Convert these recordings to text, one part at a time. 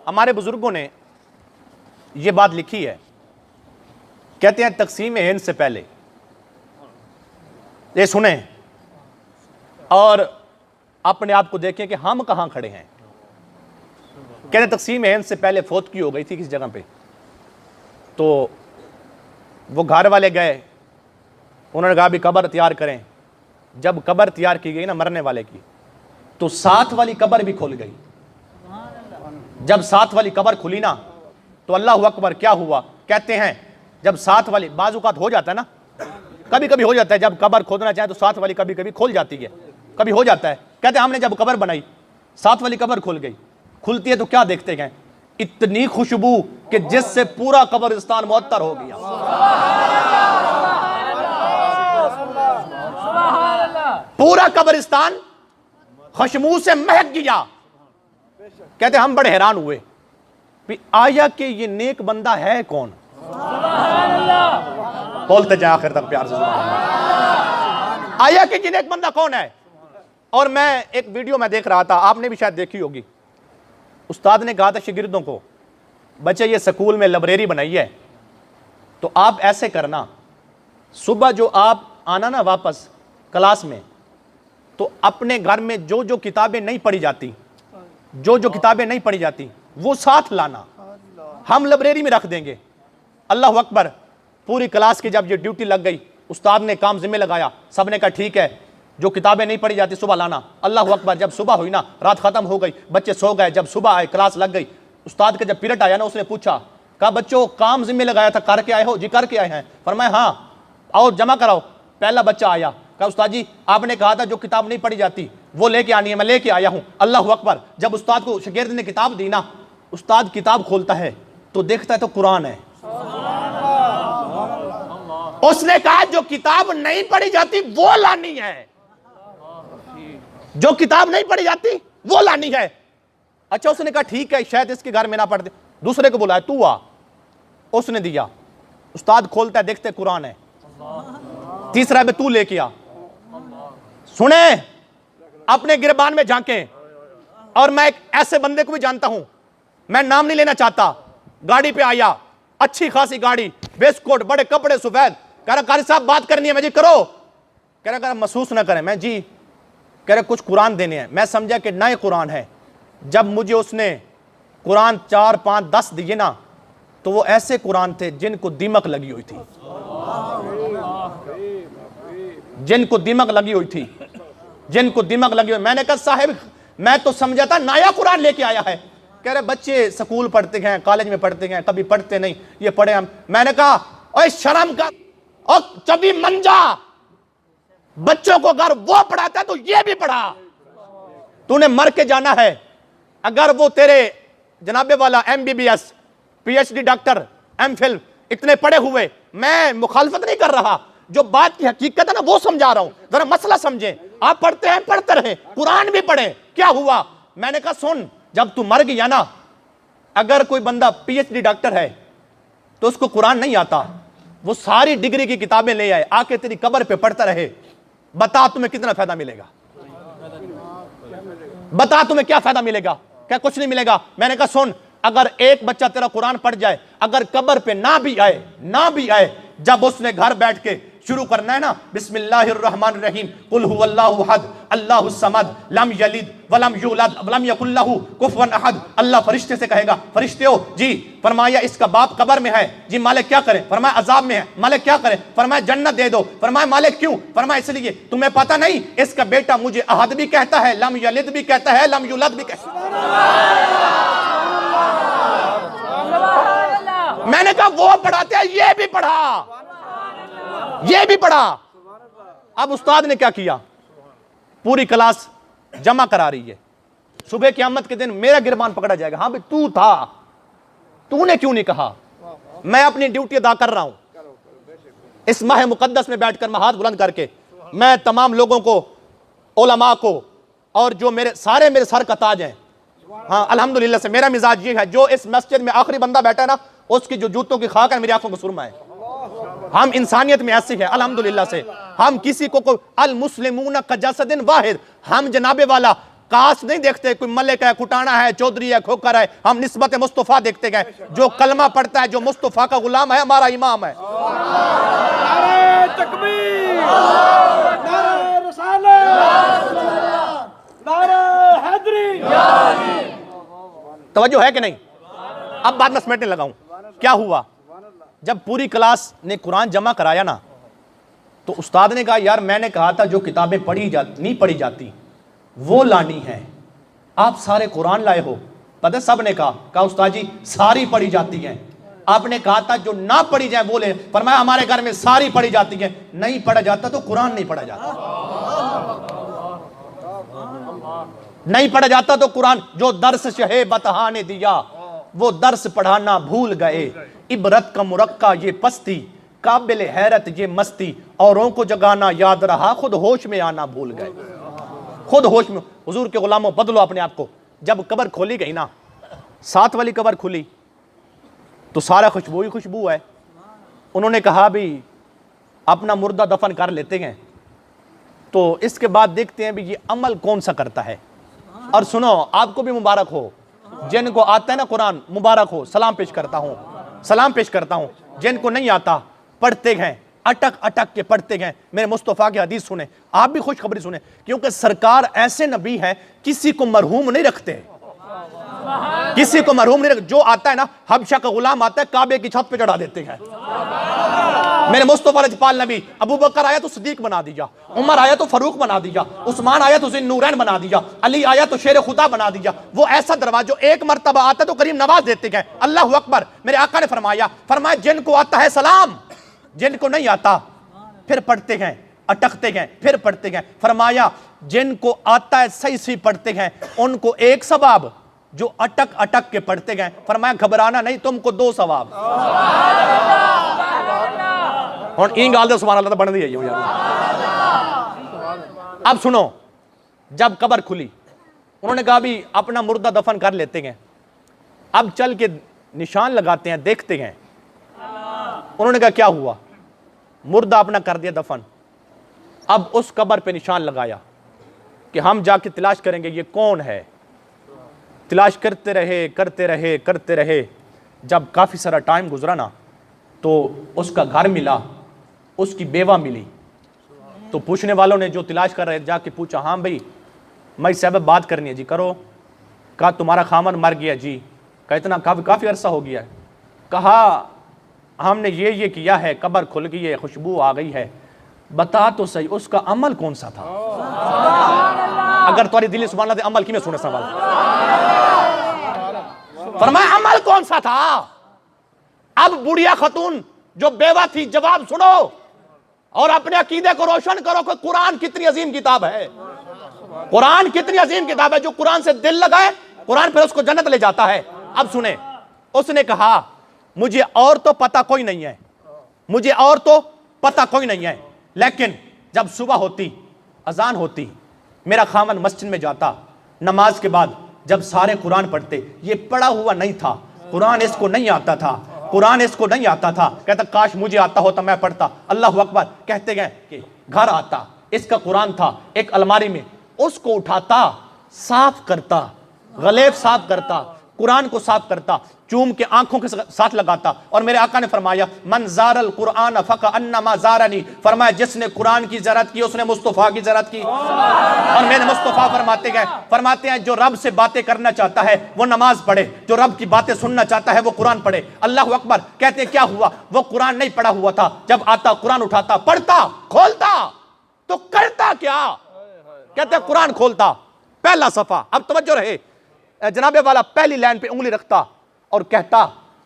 हमारे बुजुर्गों ने ये बात लिखी है, कहते हैं तकसीम हिंद से पहले, ये सुने और अपने आप को देखें कि हम कहां खड़े हैं। कहते हैं तकसीम हिंद से पहले फौतगी हो गई थी किसी जगह पे, तो वो घर वाले गए, उन्होंने कहा भी कब्र तैयार करें। जब कब्र तैयार की गई ना मरने वाले की, तो साथ वाली कब्र भी खुल गई। जब साथ वाली कब्र खुली ना, तो अल्लाह अकबर, क्या हुआ? कहते हैं जब साथ वाली, बाजुकात हो जाता है ना, कभी कभी हो जाता है, जब कब्र खोदना चाहे तो साथ वाली कभी कभी खुल जाती है, कभी हो जाता है। कहते हैं हमने जब कब्र बनाई, साथ वाली कब्र खुल गई। खुलती है तो क्या देखते हैं? इतनी खुशबू कि जिससे पूरा कब्रिस्तान मुअत्तर हो गया। पूरा कब्रिस्तान खुशबू से महक गया। कहते हम बड़े हैरान हुए, आया कि ये नेक बंदा है कौन? बोलते जाए आखिर तक प्यार से, आया कि ये नेक बंदा कौन है? और मैं एक वीडियो में देख रहा था, आपने भी शायद देखी होगी। उस्ताद ने कहा था शागिर्दों को, बच्चे ये स्कूल में लाइब्रेरी बनाई है, तो आप ऐसे करना, सुबह जो आप आना ना वापस क्लास में, तो अपने घर में जो जो किताबें नहीं पढ़ी जाती, जो जो किताबें नहीं पढ़ी जाती वो साथ लाना, हम लाइब्रेरी में रख देंगे। अल्लाह अकबर। पूरी क्लास की जब ये ड्यूटी लग गई, उस्ताद ने काम जिम्मे लगाया, सब ने कहा ठीक है, जो किताबें नहीं पढ़ी जाती सुबह लाना। अल्लाह अकबर। जब सुबह हुई ना, रात खत्म हो गई, बच्चे सो गए, जब सुबह आए क्लास लग गई, उस्ताद का जब पीरियड आया ना, उसने पूछा, कहा बच्चों काम जिम्मे लगाया था करके आए हो? जी करके आए हैं। फरमाया हाँ, आओ जमा कराओ। पहला बच्चा आया, कहा उस्ताद जी आपने कहा था जो किताब नहीं पढ़ी जाती वो लेके आनी है, मैं लेके आया हूं। अल्लाह अकबर। जब उस्ताद को शागिर्द ने किताब दी ना, उस्ताद किताब खोलता है तो देखता है तो कुरान है। उसने कहा जो किताब नहीं पढ़ी जाती वो लानी है, जो किताब नहीं पढ़ी जाती वो लानी है। अच्छा, उसने कहा ठीक है, शायद इसके घर में ना पढ़ते। दूसरे को बुलाया, तू आ। उसने दिया, उस्ताद खोलता है, देखते कुरान है। तीसरा में तू लेके आ। सुने, अपने गिरबान में झांके। और मैं एक ऐसे बंदे को भी जानता हूं, मैं नाम नहीं लेना चाहता, गाड़ी पे आया, अच्छी खासी गाड़ी, वेस्ट कोट, बड़े कपड़े सफेद, कह रहा कारी साहब बात करनी है। मैं जी करो। कह रहा महसूस ना करें। मैं जी, कह रहे कुछ कुरान देने हैं। मैं समझा कि नए कुरान है। जब मुझे उसने कुरान 4, 5, 10 दिए ना, तो वो ऐसे कुरान थे जिनको दीमक लगी हुई थी, जिनको दीमक लगी हुई थी, जिनको दीमक लगी हुई। मैंने कहा साहिब मैं तो समझा था नया कुरान लेके आया है। कह रहे बच्चे स्कूल पढ़ते हैं, कॉलेज में पढ़ते हैं, कभी पढ़ते नहीं, ये पढ़े हम। मैंने कहा ओए शर्म का, और चबी मंजा, बच्चों को अगर वो पढ़ाता है तो ये भी पढ़ा। तूने मर के जाना है। अगर वो तेरे जनाबे वाला MBBS, PhD डॉक्टर, MPhil इतने पढ़े हुए, मैं मुखालफत नहीं कर रहा, जो बात की हकीकत है ना वो समझा रहा हूं, जरा मसला समझे। आप पढ़ते हैं, पढ़ते रहे, कुरान भी पढ़े, क्या हुआ? मैंने कहा सुन, जब तू मर गया ना, अगर कोई बंदा PhD डॉक्टर है तो उसको कुरान नहीं आता, वो सारी डिग्री की किताबें ले आए, आके तेरी कब्र पे पढ़ता रहे, बता तुम्हें कितना फायदा मिलेगा? बता तुम्हें क्या फायदा मिलेगा? क्या कुछ नहीं मिलेगा। मैंने कहा सुन, अगर एक बच्चा तेरा कुरान पढ़ जाए, अगर कब्र पे ना भी आए, जब उसने घर बैठ के शुरू करना है ना, बिस्मिल्लाहिर्रहमानिर्रहीम, कुल हुवल्लाहु अहद, अल्लाहु समद, लम यलिद वलम यूलद वलम यकुल लहू कुफुवन अहद। अल्लाह फरिश्ते से कहेगा, फरिश्ते हो जी, फरमाया इसका बाप कब्र में है जी, मालिक क्या करें? फरमाया अजाब में है, मालिक क्या करें? फरमाया जन्नत दे दो। फरमाया मालिक क्यों? फरमाया इसलिए तुम्हें पता नहीं इसका बेटा मुझे अहद भी कहता है, लम यलिद भी कहता है, लम यूलद भी कहता है। मैंने कहा वो पढ़ाते हैं, ये भी पढ़ा, ये भी पढ़ा। अब उस्ताद ने क्या किया, पूरी क्लास जमा करा रही है, सुबह क़यामत के दिन मेरा गिरबान पकड़ा जाएगा। हाँ भाई तू था, तूने क्यों नहीं कहा? मैं अपनी ड्यूटी अदा कर रहा हूं। इस माह मुकद्दस में बैठकर मैं हाथ बुलंद करके मैं तमाम लोगों को, उलमा को, और जो मेरे सर का ताज है, हाँ अल्हम्दुलिल्लाह से मेरा मिजाज ये है, जो इस मस्जिद में आखिरी बंदा बैठा है ना, उसकी जो जूतों की खाक है मेरी आंखों को सुरमा है। हम इंसानियत में ऐसे हैं अल्हम्दुलिल्लाह से, हम किसी को अल मुस्लिमून का जसदिन वाहिद, हम जनाबे वाला कास्ट नहीं देखते, कोई मलिक है, कुटाना है, चौधरी है, खोकर है, हम निस्बत मुस्तफ़ा देखते गए। जो कलमा पढ़ता है, जो मुस्तफ़ा का गुलाम है, हमारा इमाम है। नारे तकबीर, नारे रिसालत, नारे हैदरी। तवज्जो है कि नहीं? अब बात मैं समेटने लगा हूं। क्या हुआ, जब पूरी क्लास ने कुरान जमा कराया ना, तो उस्ताद ने कहा यार मैंने कहा था जो किताबें नहीं पढ़ी जाती वो लानी है, आप सारे कुरान लाए हो। पता सब ने कहा उस्ताद जी सारी पढ़ी जाती हैं। आपने कहा था जो ना पढ़ी जाए वो ले। फरमाया हमारे घर में सारी पढ़ी जाती है, नहीं पढ़ा जाता तो कुरान नहीं पढ़ा जाता। नहीं पढ़ा जाता तो कुरान। जो दर्स शहे बतहा ने दिया वो दर्स पढ़ाना भूल गए। इबरत का मुरक्का ये पस्ती, काबिल हैरत ये मस्ती, औरों को जगाना याद रहा, खुद होश में आना भूल गए। खुद होश में। हुजूर के गुलामों बदलो अपने आप को। जब कब्र खोली गई ना, 7 वाली कब्र खुली तो सारा खुशबू ही खुशबू है। उन्होंने कहा भी अपना मुर्दा दफन कर लेते हैं, तो इसके बाद देखते हैं भी ये अमल कौन सा करता है। और सुनो, आपको भी मुबारक हो, जिनको आता है ना कुरान, मुबारक हो, सलाम पेश करता हूं, सलाम पेश करता हूं। जिनको नहीं आता पढ़ते हैं, अटक अटक के पढ़ते हैं, मेरे मुस्तफ़ा की हदीस सुने, आप भी खुशखबरी सुने, क्योंकि सरकार ऐसे नबी हैं किसी को मरहूम नहीं रखते, किसी को मरहूम नहीं रखते। जो आता है ना, हबशा का गुलाम आता है, काबे की छत पे चढ़ा देते हैं। मेरे मुस्तफ़ा लजपाल नबी, अबू बकर आया तो सिद्दीक बना दिया, उमर आया तो फारूक बना दिया, उस्मान आया तो ज़िन्नूरैन बना दिया, अली आया तो शेर खुदा बना दिया। वो ऐसा दरवाजा एक मर्तबा आता तो करीम नवाज देते हैं। अल्लाह अकबर। मेरे आका ने फरमाया जिनको आता है सलाम, जिनको नहीं आता फिर पढ़ते हैं, अटकते हैं, फिर पढ़ते हैं। फरमाया जिनको आता है सही सही पढ़ते हैं उनको एक सवाब, जो अटक अटक के पढ़ते हैं फरमाया घबराना नहीं, तुमको 2 सवाब। और इन गाल दे सुभान अल्लाह बन दी है यार। अब सुनो, जब कब्र खुली उन्होंने कहा भी अपना मुर्दा दफन कर लेते हैं, अब चल के निशान लगाते हैं, देखते हैं। उन्होंने कहा क्या हुआ, मुर्दा अपना कर दिया दफन। अब उस कब्र पे निशान लगाया कि हम जाके तलाश करेंगे ये कौन है। तलाश करते रहे करते रहे करते रहे, जब काफ़ी सारा टाइम गुजरा ना, तो उसका घर मिला, उसकी बेवा मिली। तो पूछने वालों ने जो तलाश कर रहे जाके पूछा, हाँ भाई मैं साहब बात करनी है जी, करो। कहा तुम्हारा खामन मर गया जी। कहा इतना काफ़ी अरसा हो गया है। कहा हमने ये किया है, कब्र खुल गई है, खुशबू आ गई है, बता तो सही उसका अमल कौन सा था। अगर तुम्हारी दिल सुभान अल्लाह अमल की में सुने सवाल, फरमाया अमल कौन सा था। अब बुढ़िया खतून जो बेवा थी, जवाब सुनो और अपने अकीदे को रोशन करो कि कुरान कितनी अजीम किताब है। कुरान कितनी अजीम किताब है। जो कुरान से दिल लगाए, कुरान फिर उसको जन्नत ले जाता है। अब सुने, उसने कहा मुझे और तो पता कोई नहीं है, मुझे और तो पता कोई नहीं है, लेकिन जब सुबह होती, अजान होती, मेरा खामन मस्जिद में जाता, नमाज के बाद जब सारे कुरान पढ़ते, ये पढ़ा हुआ नहीं था, कुरान इसको नहीं आता था, कुरान इसको नहीं आता था। कहता काश मुझे आता होता मैं पढ़ता। अल्लाह अकबर। कहते गए कि घर आता, इसका कुरान था एक अलमारी में, उसको उठाता, साफ करता, गलेब साफ करता, कुरान को साफ करता, चूम के आंखों के साथ लगाता। और मेरे आका ने फरमाया मन ज़ारल कुरान फका अन्नमा ज़ारनी। फरमाया जिसने कुरान की ज़ियारत की उसने मुस्तफ़ा की ज़ियारत की। और मेरे मुस्तफ़ा फरमाते हैं जो रब से बातें करना चाहता है वो नमाज पढ़े, जो रब की बातें सुनना चाहता है वो कुरान पढ़े। अल्लाह अकबर। कहते हैं क्या हुआ, वो कुरान नहीं पढ़ा हुआ था, जब आता कुरान उठाता, पढ़ता, खोलता तो करता क्या। कहते हैं कुरान खोलता, पहला सफ़ा, अब तवज्जो रहे जनाबे वाला, पहली लाइन पे उंगली रखता और कहता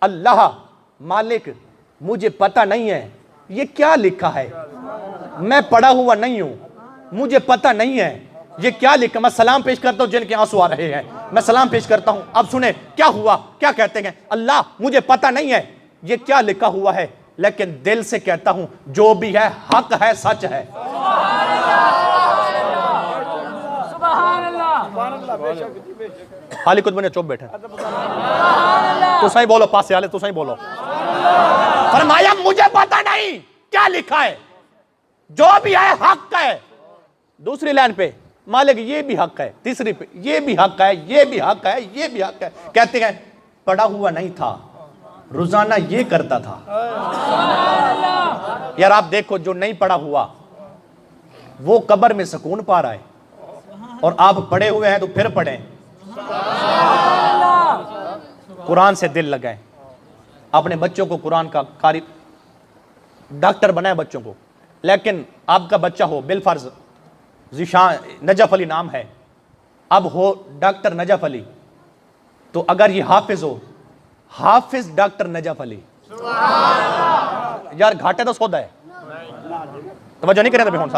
अल्लाह मालिक मुझे पता नहीं है ये क्या लिखा है, मैं पढ़ा हुआ नहीं हूं, मुझे पता नहीं है ये क्या लिखा। मैं सलाम पेश करता हूं, जिनके आंसू आ रहे हैं मैं सलाम पेश करता हूं। अब सुने क्या हुआ, क्या कहते हैं, अल्लाह मुझे पता नहीं है ये क्या लिखा हुआ है, लेकिन दिल से कहता हूं जो भी है हक है, सच है। खाली कुछ बने चुप बैठे, तो सही बोलो, पास से आले तो सही बोलो। फरमाया मुझे पता नहीं क्या लिखा है, जो भी है हक है। दूसरी लाइन पे मालिक ये भी हक है, तीसरी पे ये भी हक है, ये भी हक है, ये भी हक है। कहते हैं पढ़ा हुआ नहीं था, रोजाना ये करता था। यार आप देखो, जो नहीं पढ़ा हुआ वो कब्र में सुकून पा रहा है, और आप पढ़े हुए हैं तो फिर पढ़ें, कुरान से दिल लगाएं, अपने बच्चों को कुरान का कारी डॉक्टर बनाए बच्चों को। लेकिन आपका बच्चा हो बिलफर्ज ज़ीशान नजफ अली नाम है, अब हो डॉक्टर नजफ अली, तो अगर ये हाफिज हो, हाफिज डॉक्टर नजफ अली, यार घाटे तो सौदा है। तवज्जो नहीं करें तो सारे